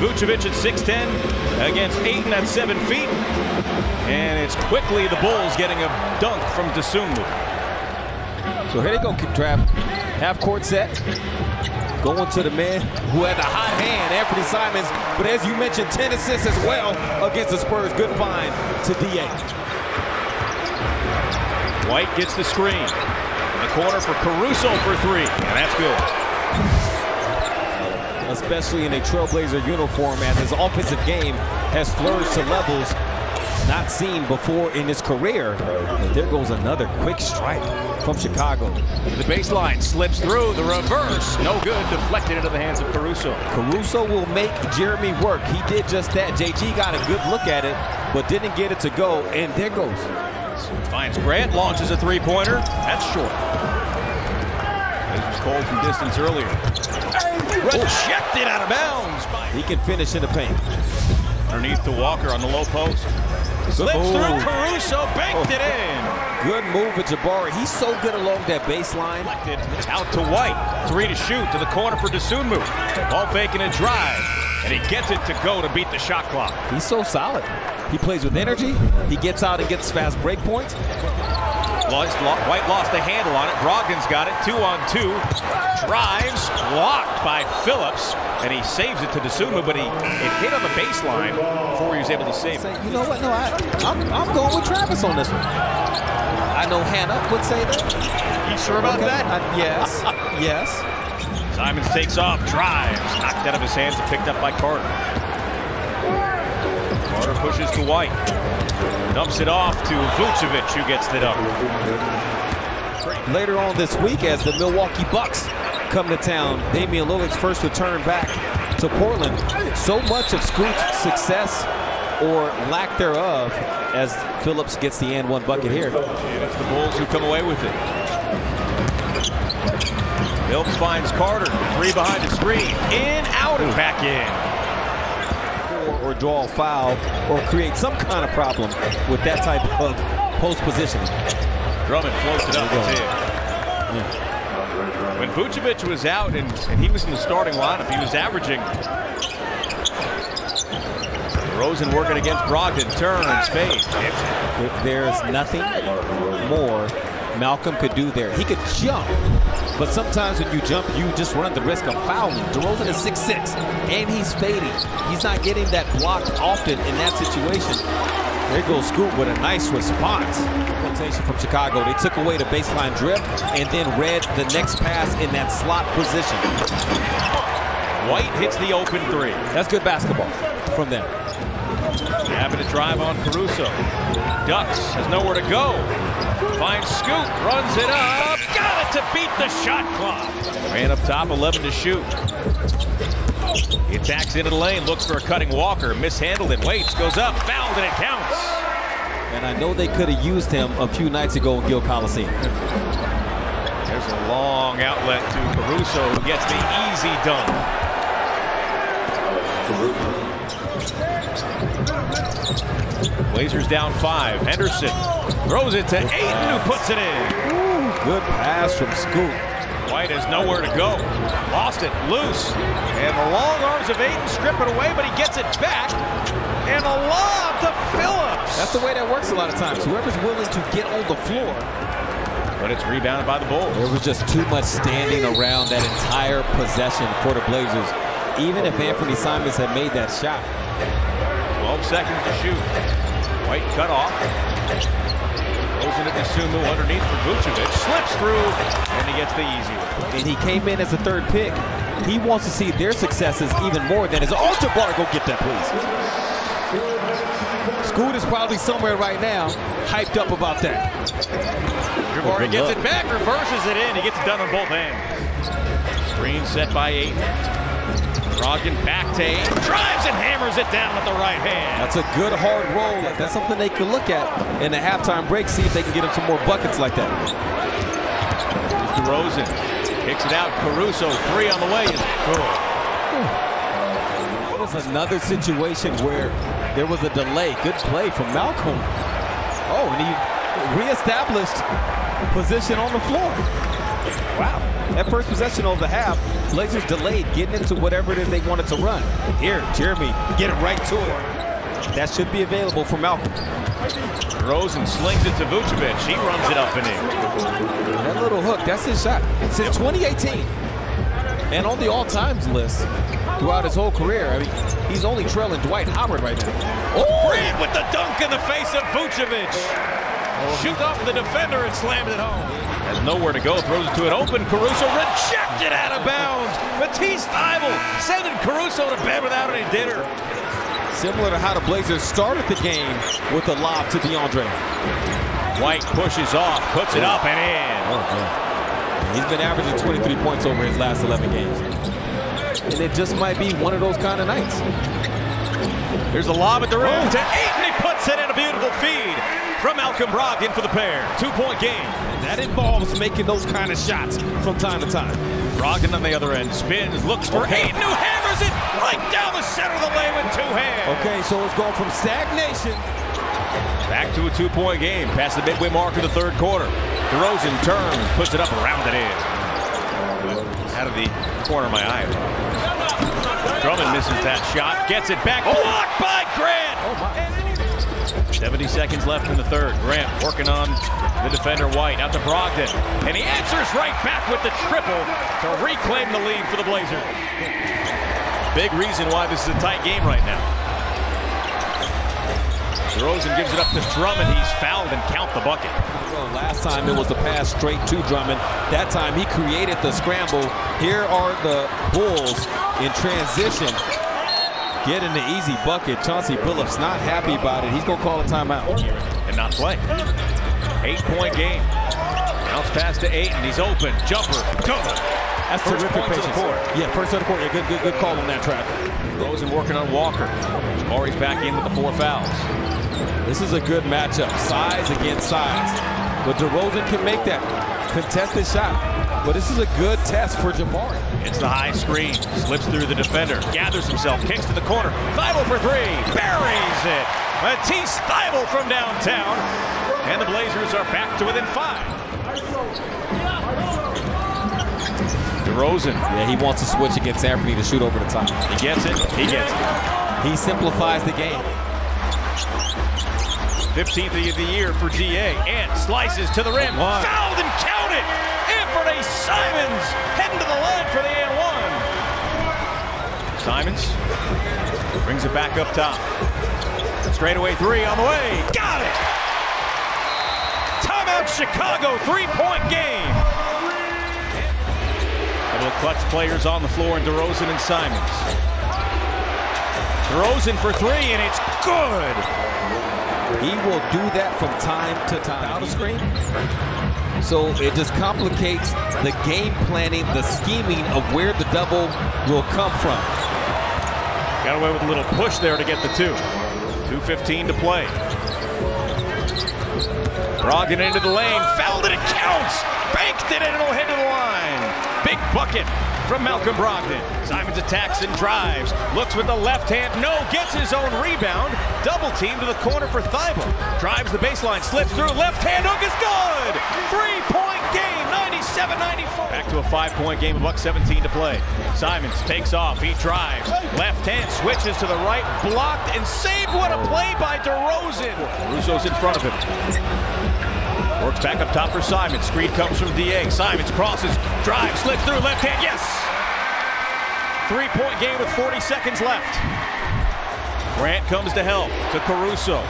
Vucevic at 6'10" against Ayton at 7 feet. And it's quickly the Bulls getting a dunk from Dosunmu. So here they go, Trav. Half-court set. Going to the man who had the hot hand, Anthony Simons. But as you mentioned, 10 assists as well against the Spurs. Good find to D.A. White gets the screen. In the corner for Caruso for 3. And that's good. Especially in a Trailblazer uniform, as his offensive game has flourished to levels not seen before in his career. And there goes another quick strike from Chicago. The baseline slips through, the reverse, no good, deflected into the hands of Caruso. Caruso will make Jeremy work. He did just that. JG got a good look at it, but didn't get it to go, and there goes. Finds Grant, launches a three-pointer. That's short. Blazers called from distance earlier. Rejected out of bounds. He can finish in the paint. Underneath to Walker on the low post. Slips through, Caruso banked it in. Good move with Jabari. He's so good along that baseline. Out to White. 3 to shoot to the corner for Dosunmu. Ball faking a drive. And he gets it to go to beat the shot clock. He's so solid. He plays with energy. He gets out and gets fast break points. White lost the handle on it. Brogdon's got it. 2-on-2. Drives. Blocked by Phillips. And he saves it to Dosunmu, but it hit on the baseline before he was able to save it. You know what? No, I'm going with Travis on this one. I know Hannah would say that. You sure about that? Yes. Yes. Simons takes off, drives, knocked out of his hands and picked up by Carter. Carter pushes to White. Dumps it off to Vucevic, who gets the dunk. Later on this week, as the Milwaukee Bucks come to town, Damian Lillard's first return back to Portland. So much of Scoot's success or lack thereof as Phillips gets the and one bucket here. And it's the Bulls who come away with it. Phillips finds Carter, 3 behind the screen, in, out, and back in. Or draw a foul or create some kind of problem with that type of post positioning. Drummond floats it up the tip. When Vucevic was out and he was in the starting lineup, he was averaging. Rosen working against Brogdon, turns, fades. There's nothing more Malcolm could do there. He could jump, but sometimes when you jump, you just run the risk of fouling. DeRozan is 6'6", and he's fading. He's not getting that block often in that situation. There goes Scoot with a nice response. Rotation from Chicago. They took away the baseline drip and then read the next pass in that slot position. White hits the open 3. That's good basketball from them. Having to drive on Caruso. Ducks has nowhere to go. Finds Scoot, runs it up, got it to beat the shot clock. Ran up top, 11 to shoot. He attacks into the lane, looks for a cutting Walker, mishandled it, waits, goes up, fouled, and it counts. And I know they could have used him a few nights ago in Gill Coliseum. There's a long outlet to Caruso, who gets the easy dunk. Blazers down 5. Henderson throws it to Ayton, who puts it in. Ooh, good pass from Scoot. White has nowhere to go. Lost it, loose. And the long arms of Ayton strip it away, but he gets it back. And a lob to Phillips. That's the way that works a lot of times. Whoever's willing to get on the floor. But it's rebounded by the Bulls. There was just too much standing around that entire possession for the Blazers. Even if Anthony Simons had made that shot. 12 seconds to shoot. White cut off. Goes into Dosunmu underneath for Vucevic. Slips through, and he gets the easy one. And he came in as the 3rd pick. He wants to see their successes even more than his Jabari. Go get that, please. Scoot is probably somewhere right now hyped up about that. Jabari gets it back, reverses it in. He gets it done on both ends. Screen set by Ayton. Brogdon back to Ayton, drives and hammers it down with the right hand. That's a good hard roll. That's something they can look at in the halftime break, see if they can get him some more buckets like that. DeRozan kicks it out. Caruso, 3 on the way is good. That was another situation where there was a delay. Good play from Malcolm. Oh, and he reestablished position on the floor. Wow. That first possession of the half, Blazers delayed getting into whatever it is they wanted to run. Here, Jeremy, get it right to it. That should be available for Malcolm. DeRozan slings it to Vucevic. He runs it up and in. That little hook, that's his shot. Since 2018. And on the all-times list throughout his whole career, I mean, he's only trailing Dwight Howard right now. Oh, Reed with the dunk in the face of Vucevic. Shoot off the defender and slams it home. Has nowhere to go, throws it to an open Caruso, rejected out of bounds. Matisse Thybulle sending Caruso to bed without any dinner. Similar to how the Blazers started the game with a lob to DeAndre. White pushes off, puts it up and in. He's been averaging 23 points over his last 11 games. And it just might be one of those kind of nights. There's a lob at the rim to Ayton. He puts it in a beautiful feed from Malcolm Brogdon for the pair. 2-point game. That involves making those kind of shots from time to time. Brogdon on the other end spins, looks for Ayton, who hammers it right down the center of the lane with two hands. Okay, so it's going from stagnation back to a 2-point game past the midway mark of the third quarter. DeRozan turns, puts it up around it in. Out of the corner of my eye. Drummond misses that shot, gets it back, blocked by Grant. 70 seconds left in the third. Grant working on the defender White, out to Brogdon, and he answers right back with the triple to reclaim the lead for the Blazers. Big reason why this is a tight game right now. DeRozan gives it up to Drummond. He's fouled and count the bucket. Well, last time it was a pass straight to Drummond. That time he created the scramble. Here are the Bulls in transition. Getting the easy bucket. Chauncey Billups not happy about it. He's going to call a timeout. And not play. 8-point game. Bounce pass to Ayton. He's open. Jumper. Cover. That's first terrific point to the court. Yeah, first to the court. Yeah, good call on that track. DeRozan working on Walker. Murray's back in with the 4 fouls. This is a good matchup. Size against size. But DeRozan can make that contested shot. But this is a good test for Jabari. It's the high screen. Slips through the defender. Gathers himself. Kicks to the corner. Thybulle for 3. Buries it. Matisse Thybulle from downtown. And the Blazers are back to within 5. DeRozan. Yeah, he wants to switch against Anthony to shoot over the top. He gets it. He gets it. He simplifies the game. 15th of the year for GA. And slices to the rim. Fouled and counted. Anthony Simons heading to the line for the and one. Simons brings it back up top. Straightaway 3 on the way. Got it. Timeout Chicago. 3-point game. Couple of clutch players on the floor in DeRozan and Simons. DeRozan for 3 and it's good. He will do that from time to time. Out of screen. So it just complicates the game planning, the scheming of where the double will come from. Got away with a little push there to get the 2. 2:15 to play. Brogdon into the lane, fouled it, it counts. Banked it and it'll head to the line. Big bucket from Malcolm Brogdon. Simons attacks and drives. Looks with the left hand. No, gets his own rebound. Double team to the corner for Thybulle. Drives the baseline, slips through. Left hand hook is good. 3-point game, 97-94. Back to a 5-point game, $1:17 to play. Simons takes off. He drives. Left hand switches to the right. Blocked and saved. What a play by DeRozan. Russo's in front of him. Works back up top for Simons. Screen comes from DA. Simons crosses, drives, slips through, left hand, yes! 3-point game with 40 seconds left. Grant comes to help to Caruso.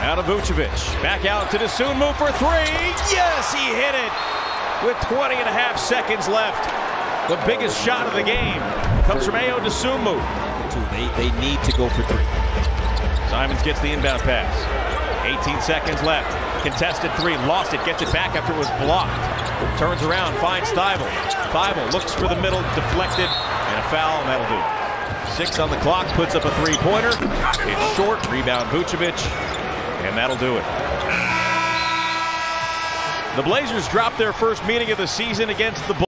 Out of Vucevic. Back out to Dosunmu for 3. Yes, he hit it with 20.5 seconds left. The biggest shot of the game comes from Ayo Dosunmu. They need to go for 3. Simons gets the inbound pass. 18 seconds left. Contested 3, lost it, gets it back after it was blocked. Turns around, finds Thybulle. Thybulle looks for the middle, deflected, and a foul, and that'll do it. 6 on the clock, puts up a 3-pointer. It's short, rebound Vucevic, and that'll do it. The Blazers dropped their first meeting of the season against the Bulls.